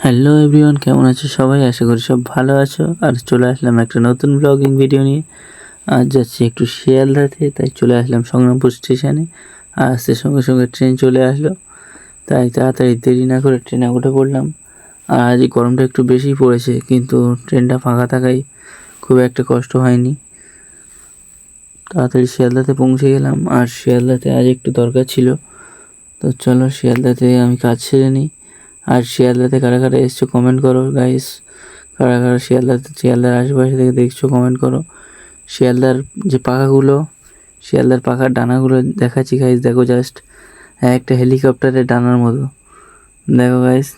Hello everyone, কেমন আছো সবাই? আশা করি সব ভালো আছো। আর চলে আসলাম একটা নতুন ব্লগিং ভিডিও নিয়ে। আজ যাচ্ছি একটু শিয়ালদাতে, তাই চলে আসলাম সংগ্রামপুর স্টেশনে। আর আসতে সঙ্গে সঙ্গে ট্রেন চলে আসলো, তাই তাড়াতাড়ি দেরি না করে ট্রেনে উঠে পড়লাম। আর আজ গরমটা একটু বেশি পড়েছে, কিন্তু ট্রেনটা ফাঁকা থাকায় খুব একটা কষ্ট হয়নি। তাড়াতাড়ি শিয়ালদাতে পৌঁছে গেলাম। আর শিয়ালদাতে আজ একটু দরকার ছিল, তো চলো শিয়ালদাতে আমি কাজ সেরে নিই। আর শিয়ালদাতে কারা কারা এসছো কমেন্ট করো গাইস। কারা কারা শিয়ালদার আশেপাশে থেকে দেখছো কমেন্ট করো। শিয়ালদার যে পাখাগুলো, শিয়ালদার পাখার ডানাগুলো দেখাচ্ছি গাইস, দেখো জাস্ট একটা হেলিকপ্টারের ডানার মতো। দেখো গাইস,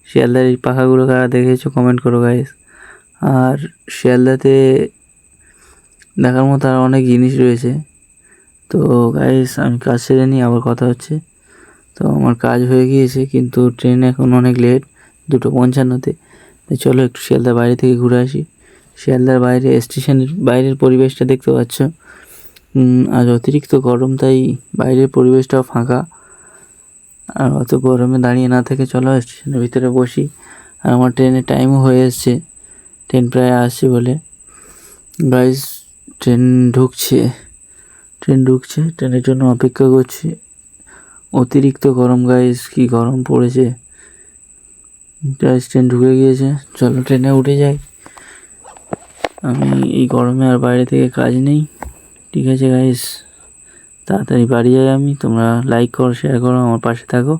শিয়ালদার এই পাখাগুলো কারা দেখেছো কমেন্ট করো গাইস। আর শিয়ালদাতে দেখার মতো আর অনেক জিনিস রয়েছে। তো গাইস আমি কাজ সেরে নিই, আবার কথা হচ্ছে। তো আমার কাজ হয়ে গিয়েছে, কিন্তু ট্রেন এখন অনেক লেট, 2:55-তে। চলো একটু শিয়ালদার বাইরে থেকে ঘুরে আসি। শিয়ালদার বাইরে স্টেশনের বাইরের পরিবেশটা দেখতে পাচ্ছ। আজ অতিরিক্ত গরম, তাই বাইরের পরিবেশটাও ফাঁকা। আর অত গরমে দাঁড়িয়ে না থেকে চলো স্টেশনের ভিতরে বসি। আর আমার ট্রেনের টাইমও হয়ে এসছে, ট্রেন প্রায় আসছে বলে। গাইস ট্রেন ঢুকছে, ট্রেনের জন্য অপেক্ষা করছি। অতিরিক্ত গরম গাইস, কি গরম পড়েছে। গাইস ট্রেন ঢুকে গিয়েছে, চলো ট্রেনে উঠে যাই। আমি এই গরমে আর বাইরে থেকে কাজ নেই। ঠিক আছে গাইস, তাড়াতাড়ি বাড়ি যাই আমি। তোমরা লাইক করো, শেয়ার করো, আমার পাশে থাকো।